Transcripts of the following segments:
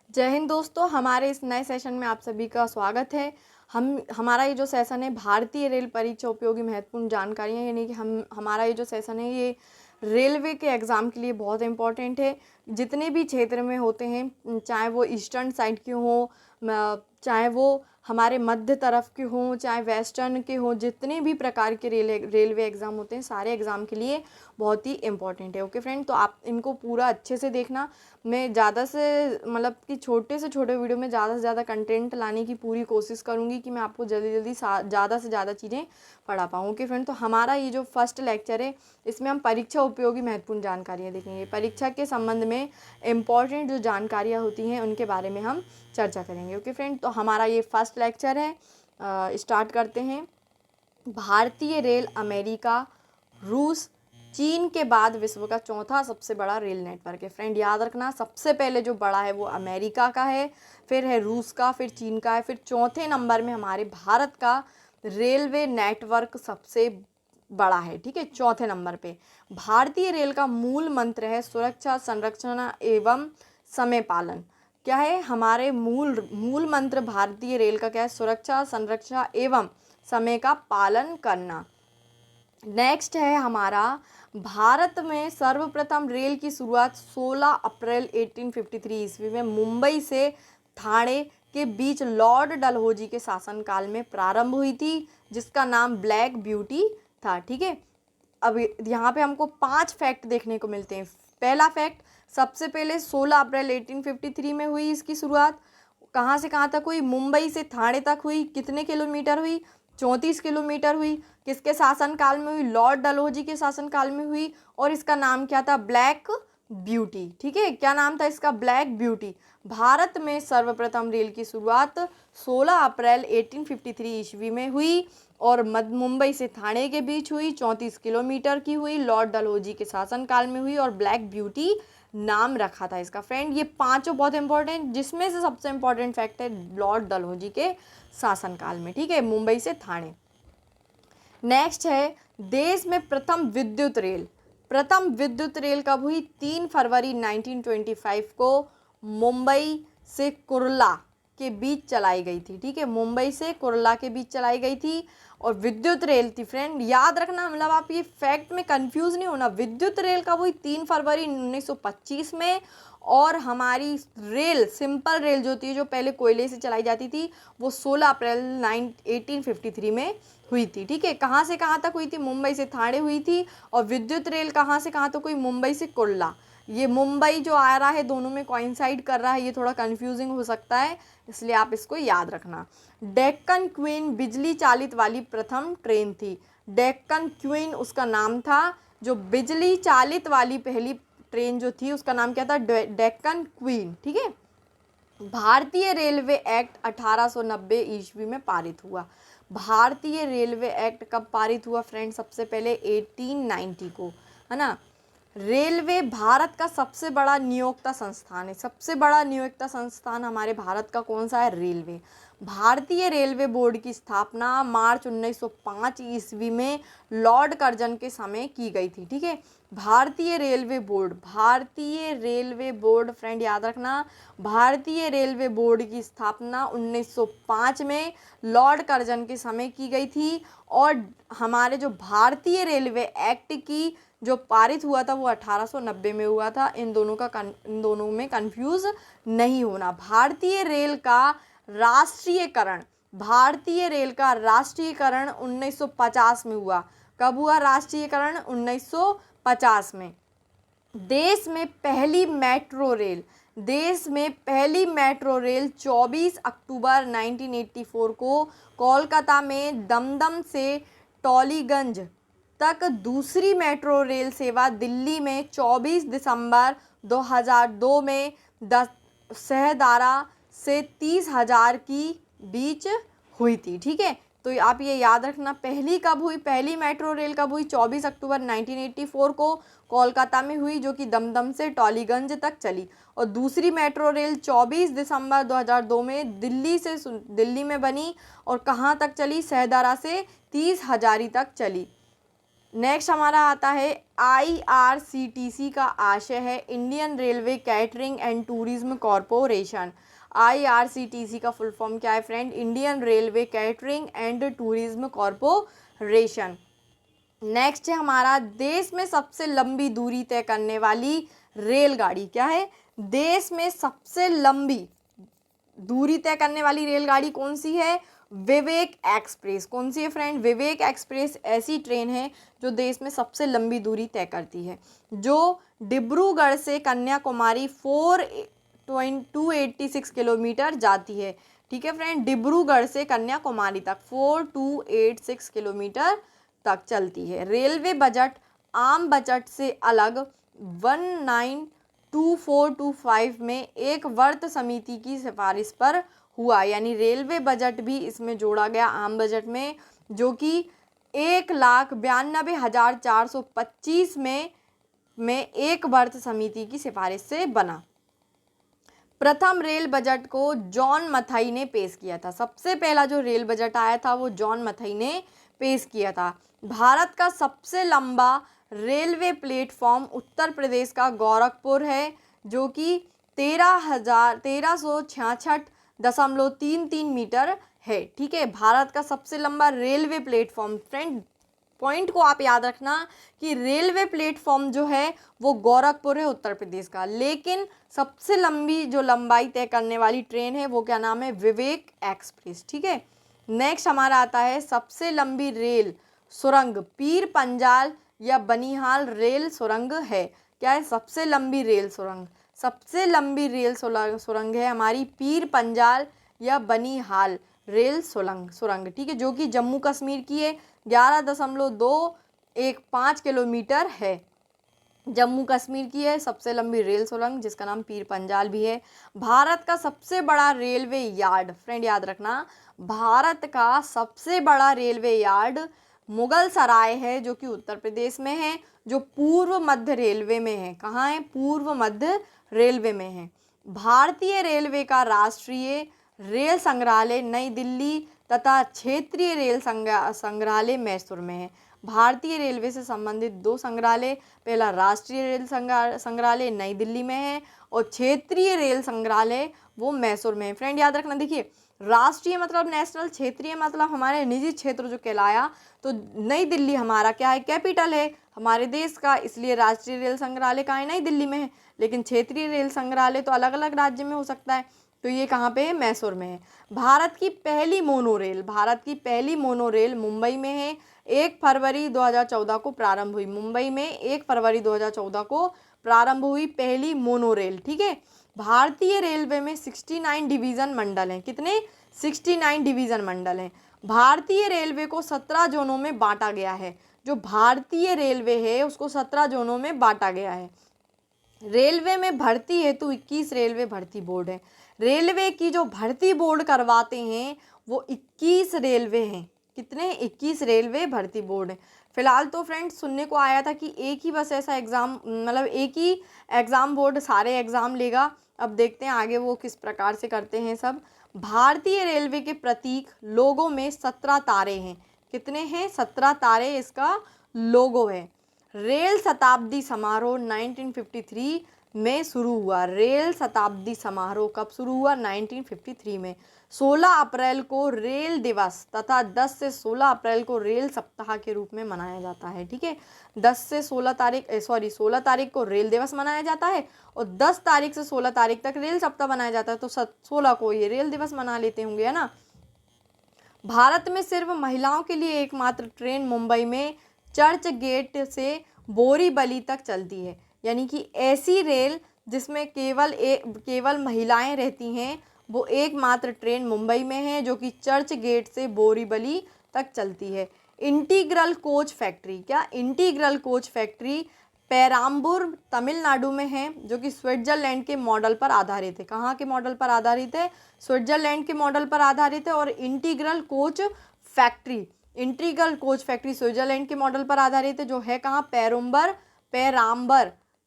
जय हिंद दोस्तों, हमारे इस नए सेशन में आप सभी का स्वागत है। हमारा ये जो सेशन है भारतीय रेल परीक्षा उपयोगी महत्वपूर्ण जानकारियाँ, यानी कि हमारा ये जो सेशन है ये रेलवे के एग्ज़ाम के लिए बहुत इम्पोर्टेंट है। जितने भी क्षेत्र में होते हैं, चाहे वो ईस्टर्न साइड के हों, चाहे वो हमारे मध्य तरफ के हों, चाहे वेस्टर्न के हों, जितने भी प्रकार के रेलवे एग्ज़ाम होते हैं सारे एग्ज़ाम के लिए बहुत ही इम्पोर्टेंट है। ओके फ्रेंड, तो आप इनको पूरा अच्छे से देखना। मैं ज़्यादा से मतलब कि छोटे से छोटे वीडियो में ज़्यादा से ज़्यादा कंटेंट लाने की पूरी कोशिश करूँगी कि मैं आपको जल्दी जल्दी ज़्यादा से ज़्यादा चीज़ें पढ़ा पाऊँ। ओके फ्रेंड, तो हमारा ये जो फर्स्ट लेक्चर है इसमें हम परीक्षा उपयोगी महत्वपूर्ण जानकारियाँ देखेंगे। परीक्षा के संबंध में इम्पॉर्टेंट जो जानकारियाँ होती हैं उनके बारे में हम चर्चा करेंगे। ओके फ्रेंड, तो हमारा ये फर्स्ट लेक्चर है। स्टार्ट करते हैं। भारतीय रेल अमेरिका, रूस, चीन के बाद विश्व का चौथा सबसे बड़ा रेल नेटवर्क है। फ्रेंड याद रखना, सबसे पहले जो बड़ा है वो अमेरिका का है, फिर है रूस का, फिर चीन का है, फिर चौथे नंबर में हमारे भारत का रेलवे नेटवर्क सबसे बड़ा है। ठीक है, चौथे नंबर पे भारतीय रेल का मूल मंत्र है सुरक्षा, संरक्षण एवं समय पालन। क्या है हमारे मूल मंत्र भारतीय रेल का? क्या है? सुरक्षा, संरक्षा एवं समय का पालन करना। नेक्स्ट है हमारा, भारत में सर्वप्रथम रेल की शुरुआत 16 अप्रैल 1853 ईस्वी में मुंबई से ठाणे के बीच लॉर्ड डलहौजी के शासनकाल में प्रारंभ हुई थी, जिसका नाम ब्लैक ब्यूटी था। ठीक है, अब यहाँ पे हमको 5 फैक्ट देखने को मिलते हैं। पहला फैक्ट, सबसे पहले 16 अप्रैल 1853 में हुई इसकी शुरुआत। कहाँ से कहाँ तक हुई? मुंबई से ठाणे तक हुई। कितने किलोमीटर हुई? 34 किलोमीटर हुई। किसके शासनकाल में हुई? लॉर्ड डलहौजी के शासनकाल में हुई। और इसका नाम क्या था? Black beauty. ठीक है, क्या नाम था इसका? Black beauty. भारत में सर्वप्रथम रेल की शुरुआत 16 अप्रैल 1853 ईस्वी में हुई और मुंबई से ठाणे के बीच हुई। 34 किलोमीटर की हुई। लॉर्ड डलहौजी के शासनकाल में हुई और ब्लैक ब्यूटी नाम रखा था इसका। फ्रेंड ये पांचों बहुत इंपॉर्टेंट, जिसमें से सबसे इंपॉर्टेंट फैक्ट है लॉर्ड डलहौजी के शासनकाल में। ठीक है, मुंबई से ठाणे। नेक्स्ट है, देश में प्रथम विद्युत रेल। प्रथम विद्युत रेल कब हुई? 3 फरवरी 1925 को मुंबई से कुर्ला के बीच चलाई गई थी। ठीक है, मुंबई से कुर्ला के बीच चलाई गई थी और विद्युत रेल थी। फ्रेंड याद रखना, मतलब आप ये फैक्ट में कंफ्यूज नहीं होना। विद्युत रेल कब हुई? 3 फरवरी 1925 में। और हमारी रेल, सिंपल रेल जो थी, जो पहले कोयले से चलाई जाती थी, वो 16 अप्रैल 1853 में हुई थी। ठीक है, कहाँ से कहाँ तक हुई थी? मुंबई से ठाणे हुई थी। और विद्युत रेल कहाँ से कहाँ तक हुई? मुंबई से कुर्ला। ये मुंबई जो आ रहा है दोनों में कोइंसाइड कर रहा है, ये थोड़ा कंफ्यूजिंग हो सकता है, इसलिए आप इसको याद रखना। डेक्कन क्वीन बिजली चालित वाली प्रथम ट्रेन थी। डेक्कन क्वीन उसका नाम था। जो बिजली चालित वाली पहली ट्रेन जो थी उसका नाम क्या था? डेक्कन क्वीन। ठीक है, भारतीय रेलवे एक्ट 1890 ईस्वी में पारित हुआ। भारतीय रेलवे एक्ट कब पारित हुआ फ्रेंड? सबसे पहले 1890 को, है ना। रेलवे भारत का सबसे बड़ा नियोक्ता संस्थान है। सबसे बड़ा नियोक्ता संस्थान हमारे भारत का कौन सा है? रेलवे। भारतीय रेलवे बोर्ड की स्थापना मार्च 1905 ईस्वी में लॉर्ड कर्जन के समय की गई थी। ठीक है, भारतीय रेलवे बोर्ड, भारतीय रेलवे बोर्ड फ्रेंड याद रखना, भारतीय रेलवे बोर्ड की स्थापना 1905 में लॉर्ड कर्जन के समय की गई थी। और हमारे जो भारतीय रेलवे एक्ट की जो पारित हुआ था वो 1890 में हुआ था। इन दोनों में कंफ्यूज नहीं होना। भारतीय रेल का राष्ट्रीयकरण, भारतीय रेल का राष्ट्रीयकरण 1950 में हुआ। कब हुआ राष्ट्रीयकरण? 1950 में। देश में पहली मेट्रो रेल, देश में पहली मेट्रो रेल 24 अक्टूबर 1984 को कोलकाता में दमदम से टॉलीगंज तक। दूसरी मेट्रो रेल सेवा दिल्ली में 24 दिसंबर 2002 में शहदारा से 30,000 की बीच हुई थी। ठीक है, तो आप ये याद रखना, पहली कब हुई? पहली मेट्रो रेल कब हुई? 24 अक्टूबर 1984 को कोलकाता में हुई, जो कि दमदम से टॉलीगंज तक चली। और दूसरी मेट्रो रेल 24 दिसंबर 2002 में दिल्ली में बनी और कहाँ तक चली? शहदारा से 30,000 तक चली। नेक्स्ट हमारा आता है IRCTC का आशय है Indian railway catering and tourism corporation. IRCTC का फुल फॉर्म क्या है friend? Indian railway catering and tourism corporation. Next है हमारा देश में सबसे लंबी दूरी तय करने वाली रेलगाड़ी क्या है? देश में सबसे लंबी दूरी तय करने वाली रेलगाड़ी कौन सी है? विवेक एक्सप्रेस। कौन सी है फ्रेंड? विवेक एक्सप्रेस ऐसी ट्रेन है जो देश में सबसे लंबी दूरी तय करती है, जो डिब्रूगढ़ से कन्याकुमारी 4286 किलोमीटर जाती है। ठीक है फ्रेंड, डिब्रूगढ़ से कन्याकुमारी तक 4286 किलोमीटर तक चलती है। रेलवे बजट आम बजट से अलग 1924-25 में एक वर्त समिति की सिफारिश पर हुआ, यानी रेलवे बजट भी इसमें जोड़ा गया आम बजट में, जो कि 1,92,425 में एक वर्त समिति की सिफारिश से बना। प्रथम रेल बजट को जॉन मथाई ने पेश किया था। सबसे पहला जो रेल बजट आया था वो जॉन मथाई ने पेश किया था। भारत का सबसे लंबा रेलवे प्लेटफॉर्म उत्तर प्रदेश का गोरखपुर है, जो कि 13,66.33 मीटर है। ठीक है, भारत का सबसे लंबा रेलवे प्लेटफॉर्म। फ्रेंड पॉइंट को आप याद रखना कि रेलवे प्लेटफॉर्म जो है वो गोरखपुर है उत्तर प्रदेश का, लेकिन सबसे लंबी जो लंबाई तय करने वाली ट्रेन है वो क्या नाम है? विवेक एक्सप्रेस। ठीक है, नेक्स्ट हमारा आता है सबसे लंबी रेल सुरंग पीर पंजाल या बनिहाल रेल सुरंग है। क्या है? सबसे लंबी रेल सुरंग, सबसे लंबी रेल सुरंग है हमारी पीर पंजाल या बनिहाल रेल सुरंग। ठीक है, जो कि जम्मू कश्मीर की है, 11.215 किलोमीटर है। जम्मू कश्मीर की है सबसे लंबी रेल सुरंग, जिसका नाम पीर पंजाल भी है। भारत का सबसे बड़ा रेलवे यार्ड, फ्रेंड याद रखना, भारत का सबसे बड़ा रेलवे यार्ड मुगल सराय है, जो कि उत्तर प्रदेश में है, जो पूर्व मध्य रेलवे में है। कहाँ है? पूर्व मध्य रेलवे में है। भारतीय रेलवे का राष्ट्रीय रेल संग्रहालय नई दिल्ली तथा क्षेत्रीय रेल संग्रहालय मैसूर में है। भारतीय रेलवे से संबंधित दो संग्रहालय, पहला राष्ट्रीय रेल संग्रहालय नई दिल्ली में है और क्षेत्रीय रेल संग्रहालय वो मैसूर में है। फ्रेंड याद रखना, देखिए राष्ट्रीय मतलब नेशनल, क्षेत्रीय मतलब हमारे निजी क्षेत्र जो कहलाया, तो नई दिल्ली हमारा क्या है? कैपिटल है हमारे देश का, इसलिए राष्ट्रीय रेल संग्रहालय कहाँ है? नई दिल्ली में है। लेकिन क्षेत्रीय रेल संग्रहालय तो अलग अलग राज्य में हो सकता है, तो ये कहाँ पे है? मैसूर में है। भारत की पहली मोनोरेल मुंबई में है, 1 फरवरी 2014 को प्रारंभ हुई। मुंबई में 1 फरवरी 2014 को प्रारंभ हुई पहली मोनोरेल। ठीक है, भारतीय रेलवे में 69 डिवीज़न मंडल हैं। कितने? 69 डिवीज़न मंडल हैं। भारतीय रेलवे को 17 जोनों में बांटा गया है। जो भारतीय रेलवे है उसको 17 जोनों में बांटा गया है। रेलवे में भर्ती हेतु 21 रेलवे भर्ती बोर्ड है। रेलवे की जो भर्ती बोर्ड करवाते हैं वो 21 रेलवे हैं। कितने? 21 रेलवे भर्ती बोर्ड हैं। फिलहाल तो फ्रेंड्स सुनने को आया था कि एक ही बस ऐसा एग्ज़ाम, मतलब एक ही एग्ज़ाम बोर्ड सारे एग्ज़ाम लेगा। अब देखते हैं आगे वो किस प्रकार से करते हैं सब। भारतीय रेलवे के प्रतीक लोगों में 17 तारे हैं। कितने हैं? 17 तारे इसका लोगो है। रेल शताब्दी समारोह 1953 में शुरू हुआ। रेल शताब्दी समारोह कब शुरू हुआ? 1953 में। 16 अप्रैल को रेल दिवस तथा 10 से 16 अप्रैल को रेल सप्ताह के रूप में मनाया जाता है। ठीक है, 10 से 16 तारीख को रेल दिवस मनाया जाता है और 10 तारीख से 16 तारीख तक रेल सप्ताह मनाया जाता है, तो 16 को ये रेल दिवस मना लेते होंगे, है ना। भारत में सिर्फ महिलाओं के लिए एकमात्र ट्रेन मुंबई में चर्च गेट से बोरीवली तक चलती है, यानी कि ऐसी रेल जिसमें केवल महिलाएं रहती हैं, वो एकमात्र ट्रेन मुंबई में है, जो कि चर्च गेट से बोरीवली तक चलती है। इंटीग्रल कोच फैक्ट्री, क्या? Integral coach factory Perambur Tamil Nadu में है, जो कि स्विट्जरलैंड के मॉडल पर आधारित है। कहाँ के मॉडल पर आधारित है? स्विट्जरलैंड के मॉडल पर आधारित है। और इंटीग्रल कोच फैक्ट्री स्विट्जरलैंड के मॉडल पर आधारित है, जो है कहाँ?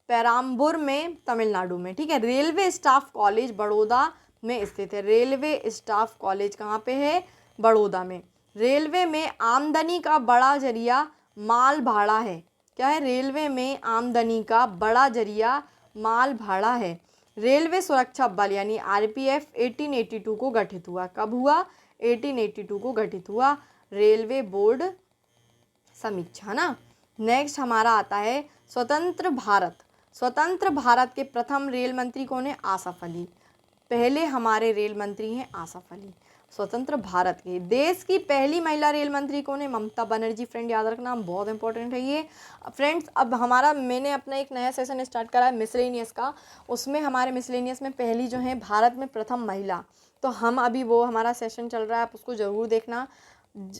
पेराम्बूर में तमिलनाडु में। ठीक है, रेलवे स्टाफ कॉलेज बड़ौदा में स्थित है। रेलवे स्टाफ कॉलेज कहाँ पे है? बड़ौदा में। रेलवे में आमदनी का बड़ा जरिया माल भाड़ा है। क्या है? रेलवे में आमदनी का बड़ा जरिया माल भाड़ा है। रेलवे सुरक्षा बल यानी आरपीएफ 1882 को गठित हुआ। कब हुआ? 1882 को गठित हुआ। रेलवे बोर्ड समीक्षा ना। नेक्स्ट हमारा आता है स्वतंत्र भारत। स्वतंत्र भारत के प्रथम रेल मंत्री कौन है? आसफ अली। पहले हमारे रेल मंत्री हैं आसफ अली। स्वतंत्र भारत के देश की पहली महिला रेल मंत्री कौन है? ममता बनर्जी। फ्रेंड याद रखना, बहुत इंपॉर्टेंट है ये। फ्रेंड्स अब मैंने अपना एक नया सेशन स्टार्ट करा है मिसलेनियस का। उसमें हमारे मिसलेनियस में पहली जो है भारत में प्रथम महिला, तो हम अभी वो हमारा सेशन चल रहा है, आप उसको ज़रूर देखना।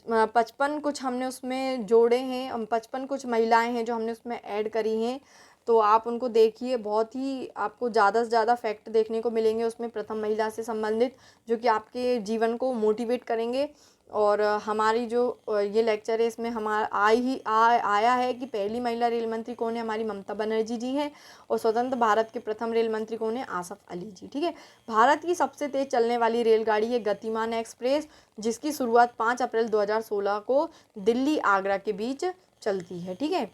55 कुछ हमने उसमें जोड़े हैं, 55 कुछ महिलाएं हैं जो हमने उसमें ऐड करी हैं, तो आप उनको देखिए। बहुत ही आपको ज़्यादा से ज़्यादा फैक्ट देखने को मिलेंगे उसमें प्रथम महिला से संबंधित, जो कि आपके जीवन को मोटिवेट करेंगे। और हमारी जो ये लेक्चर है इसमें हमारा आया है कि पहली महिला रेल मंत्री कौन है? हमारी ममता बनर्जी जी हैं। और स्वतंत्र भारत के प्रथम रेल मंत्री कौन है? आसफ अली जी। ठीक है। भारत की सबसे तेज़ चलने वाली रेलगाड़ी है गतिमान एक्सप्रेस, जिसकी शुरुआत 5 अप्रैल 2016 को दिल्ली आगरा के बीच चलती है। ठीक है।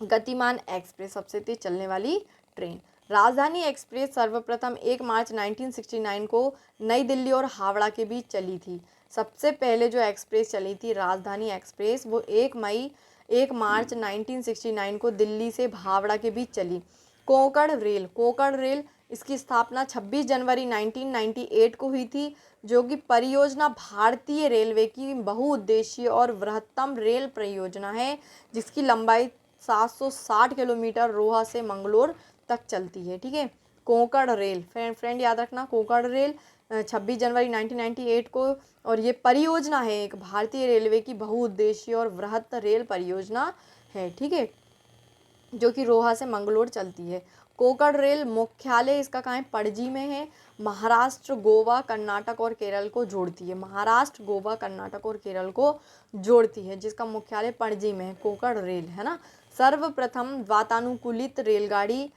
गतिमान एक्सप्रेस सबसे तेज चलने वाली ट्रेन। राजधानी एक्सप्रेस सर्वप्रथम 1 मार्च 1969 को नई दिल्ली और हावड़ा के बीच चली थी। सबसे पहले जो एक्सप्रेस चली थी राजधानी एक्सप्रेस, वो 1 मार्च 1969 को दिल्ली से हावड़ा के बीच चली। कोंकण रेल इसकी स्थापना 26 जनवरी 1998 को हुई थी, जो कि परियोजना भारतीय रेलवे की बहुउद्देशीय और बृहत्तम रेल परियोजना है, जिसकी लंबाई 760 किलोमीटर रोहा से मंगलोर तक चलती है। ठीक है। कोंकण रेल फ्रेंड याद रखना, कोंकण रेल 26 जनवरी 1998 को, और ये परियोजना है एक भारतीय रेलवे की बहुउद्देशीय और बृहत रेल परियोजना है। ठीक है। जो कि रोहा से मंगलोर चलती है। कोंकण रेल मुख्यालय इसका कहाँ है? पणजी में है। महाराष्ट्र, गोवा, कर्नाटक और केरल को जोड़ती है। महाराष्ट्र, गोवा, कर्नाटक और केरल को जोड़ती है, जिसका मुख्यालय पणजी में है। कोंकण रेल है ना। सर्वप्रथम वातानुकूलित रेलगाड़ी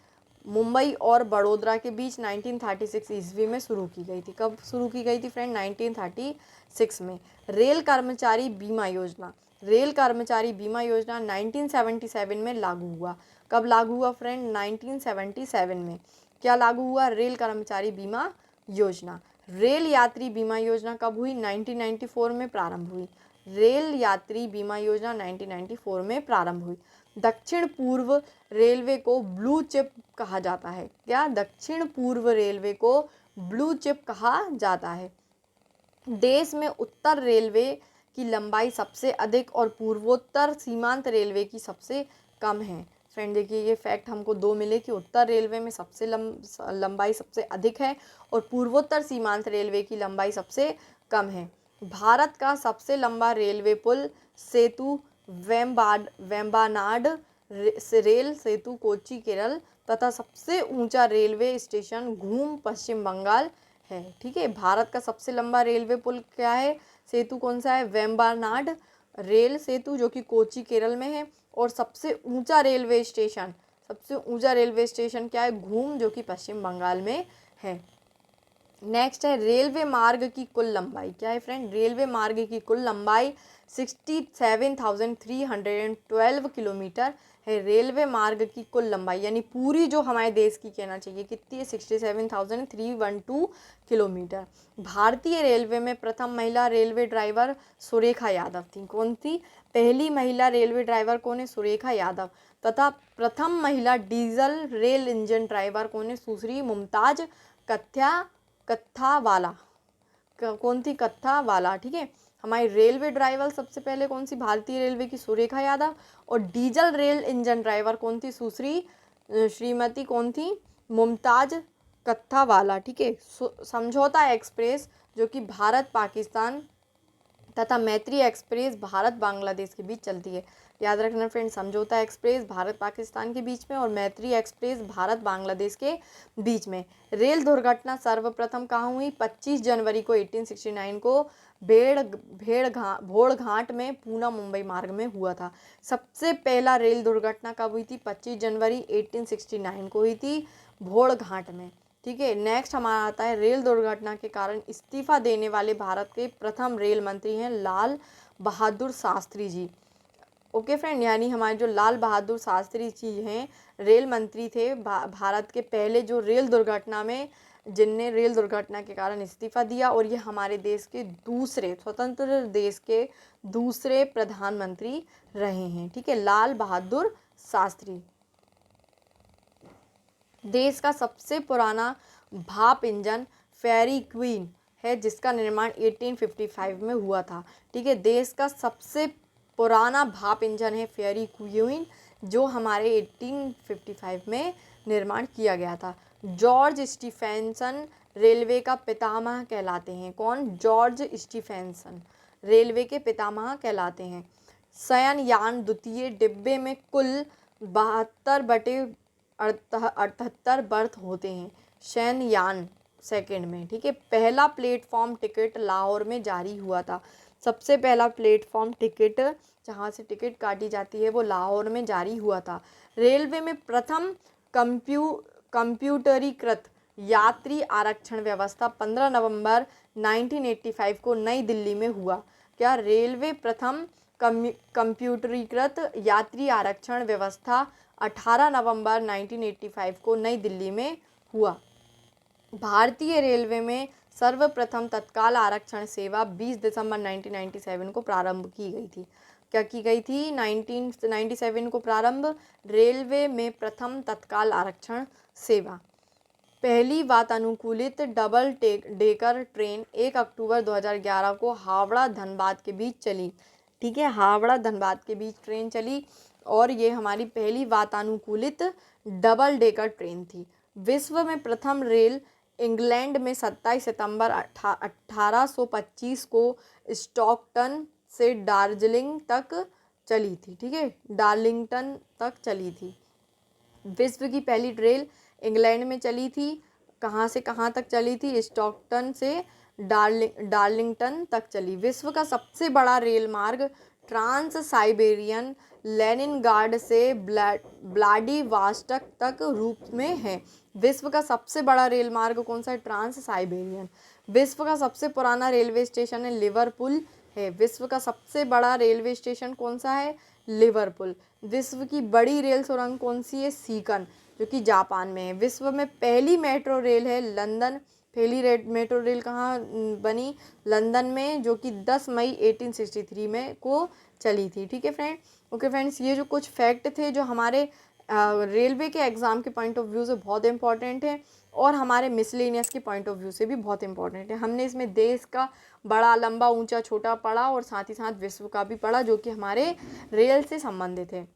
मुंबई और बड़ोदरा के बीच 1936 ईस्वी में शुरू की गई थी। कब शुरू की गई थी फ्रेंड? 1936 में। रेल कर्मचारी बीमा योजना 1977 में लागू हुआ। कब लागू हुआ फ्रेंड? 1977 में। क्या लागू हुआ? रेल कर्मचारी बीमा योजना। रेल यात्री बीमा योजना कब हुई? 1994 में प्रारंभ हुई। रेल यात्री बीमा योजना 1994 में प्रारंभ हुई। दक्षिण पूर्व रेलवे को ब्लू चिप कहा जाता है। क्या? दक्षिण पूर्व रेलवे को ब्लू चिप कहा जाता है। देश में उत्तर रेलवे की लंबाई सबसे अधिक और पूर्वोत्तर सीमांत रेलवे की सबसे कम है। फ्रेंड देखिए, ये फैक्ट हमको 2 मिले कि उत्तर रेलवे में सबसे लंबाई सबसे अधिक है और पूर्वोत्तर सीमांत रेलवे की लंबाई सबसे कम है। भारत का सबसे लंबा रेलवे पुल सेतु वेम्बानाड रेल सेतु कोच्चि केरल तथा सबसे ऊंचा रेलवे स्टेशन घूम पश्चिम बंगाल है। ठीक है। भारत का सबसे लंबा रेलवे पुल क्या है? सेतु कौन सा है? वेम्बानाड रेल सेतु, जो कि कोच्चि केरल में है। और सबसे ऊंचा रेलवे स्टेशन क्या है? घूम, जो कि पश्चिम बंगाल में है। नेक्स्ट है रेलवे मार्ग की कुल लंबाई। क्या है फ्रेंड? रेलवे मार्ग की कुल लंबाई 67,312 किलोमीटर है। रेलवे मार्ग की कुल लंबाई यानी पूरी जो हमारे देश की कहना चाहिए कितनी है? 67,312 किलोमीटर। भारतीय रेलवे में प्रथम महिला रेलवे ड्राइवर सुरेखा यादव थी। कौन थी? पहली महिला रेलवे ड्राइवर कौन है? सुरेखा यादव। तथा प्रथम महिला डीजल रेल इंजन ड्राइवर कौन है? सुश्री मुमताज कत्थावाला। कौन थी? कत्थावाला। ठीक है। हमारी रेलवे ड्राइवर सबसे पहले कौन सी? भारतीय रेलवे की सुरेखा यादव। और डीजल रेल इंजन ड्राइवर कौन थी? श्रीमती कौन थी? मुमताज कत्थावाला। ठीक है। समझौता एक्सप्रेस जो कि भारत पाकिस्तान तथा मैत्री एक्सप्रेस भारत बांग्लादेश के बीच चलती है। याद रखना फ्रेंड, समझौता एक्सप्रेस भारत पाकिस्तान के बीच में और मैत्री एक्सप्रेस भारत बांग्लादेश के बीच में। रेल दुर्घटना सर्वप्रथम कहाँ हुई? 25 जनवरी को 1869 को भोड़घाट में पूना मुंबई मार्ग में हुआ था। सबसे पहला रेल दुर्घटना कब हुई थी? 25 जनवरी 1869 को हुई थी भोड़घाट में। ठीक है। नेक्स्ट हमारा आता है रेल दुर्घटना के कारण इस्तीफा देने वाले भारत के प्रथम रेल मंत्री हैं लाल बहादुर शास्त्री जी। ओके फ्रेंड, यानी हमारे जो लाल बहादुर शास्त्री जी हैं, रेल मंत्री थे, भारत के पहले जो रेल दुर्घटना में, जिनने रेल दुर्घटना के कारण इस्तीफा दिया, और ये हमारे देश के दूसरे स्वतंत्र देश के दूसरे प्रधानमंत्री रहे हैं। ठीक है, लाल बहादुर शास्त्री। देश का सबसे पुराना भाप इंजन फेरी क्वीन है, जिसका निर्माण 1855 में हुआ था। ठीक है, देश का सबसे पुराना भाप इंजन है फेरी क्वीन, जो हमारे 1855 में निर्माण किया गया था। जॉर्ज स्टीफेंसन रेलवे का पितामह कहलाते हैं। कौन? जॉर्ज स्टीफेंसन रेलवे के पितामह कहलाते हैं। शयनयान द्वितीय डिब्बे में कुल 72/78 बर्थ होते हैं। शयनयान सेकंड में। ठीक है, पहला प्लेटफॉर्म टिकट लाहौर में जारी हुआ था। सबसे पहला प्लेटफॉर्म टिकट जहाँ से टिकट काटी जाती है वो लाहौर में जारी हुआ था। रेलवे में प्रथम कंप्यूटरीकृत यात्री आरक्षण व्यवस्था 15 नवंबर 1985 को नई दिल्ली में हुआ। क्या? रेलवे प्रथम कंप्यूटरीकृत यात्री आरक्षण व्यवस्था 18 नवंबर 1985 को नई दिल्ली में हुआ। भारतीय रेलवे में सर्वप्रथम तत्काल आरक्षण सेवा 20 दिसंबर 1997 को प्रारंभ की गई थी। क्या की गई थी? 1997 को प्रारंभ रेलवे में प्रथम तत्काल आरक्षण सेवा। पहली वातानुकूलित डबल डेकर ट्रेन 1 अक्टूबर 2011 को हावड़ा धनबाद के बीच चली। ठीक है, हावड़ा धनबाद के बीच ट्रेन चली और ये हमारी पहली वातानुकूलित डबल डेकर ट्रेन थी। विश्व में प्रथम रेल इंग्लैंड में 27 सितंबर 1825 को स्टॉकटन से दार्जिलिंग तक चली थी। ठीक है, डार्लिंगटन तक चली थी। विश्व की पहली रेल इंग्लैंड में चली थी। कहाँ से कहाँ तक चली थी? स्टॉकटन से डार्लिंगटन तक चली। विश्व का सबसे बड़ा रेल मार्ग ट्रांस साइबेरियन लेनिनग्राड से व्लादिवोस्टोक तक रूप में है। विश्व का सबसे बड़ा रेल मार्ग कौन सा है? Trans Siberian. विश्व का सबसे पुराना रेलवे स्टेशन है लिवरपूल है। विश्व का सबसे बड़ा रेलवे स्टेशन कौन सा है? लिवरपूल। विश्व की बड़ी रेल सुरंग कौन सी है? सीकन, जो कि जापान में है। विश्व में पहली मेट्रो रेल है लंदन। पहली मेट्रो रेल कहाँ बनी? लंदन में, जो कि 10 मई 1863 में को चली थी। ठीक है फ्रेंड। ओके फ्रेंड्स, ये जो कुछ फैक्ट थे जो हमारे रेलवे के एग्ज़ाम के पॉइंट ऑफ व्यू से बहुत इंपॉर्टेंट है और हमारे मिसलेनियस के पॉइंट ऑफ व्यू से भी बहुत इंपॉर्टेंट है। हमने इसमें देश का बड़ा, लंबा, ऊंचा, छोटा पढ़ा और साथ ही साथ विश्व का भी पढ़ा, जो कि हमारे रेल से संबंधित है।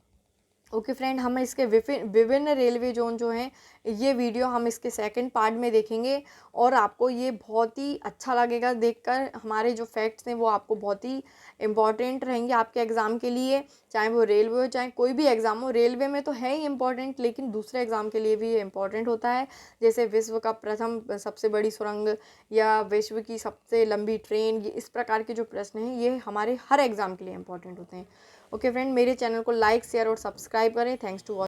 ओके फ्रेंड, हम इसके विभिन्न रेलवे जोन जो हैं, ये वीडियो हम इसके सेकंड पार्ट में देखेंगे और आपको ये बहुत ही अच्छा लगेगा देखकर। हमारे जो फैक्ट्स हैं वो आपको बहुत ही इम्पॉर्टेंट रहेंगे आपके एग्ज़ाम के लिए, चाहे वो रेलवे हो चाहे कोई भी एग्ज़ाम हो। रेलवे में तो है ही इम्पॉर्टेंट, लेकिन दूसरे एग्ज़ाम के लिए भी ये इम्पॉर्टेंट होता है। जैसे विश्व का प्रथम सबसे बड़ी सुरंग या विश्व की सबसे लंबी ट्रेन, ये इस प्रकार के जो प्रश्न हैं ये हमारे हर एग्ज़ाम के लिए इम्पॉर्टेंट होते हैं। ओके फ्रेंड, मेरे चैनल को लाइक, शेयर और सब्सक्राइब करें। Thanks to watching.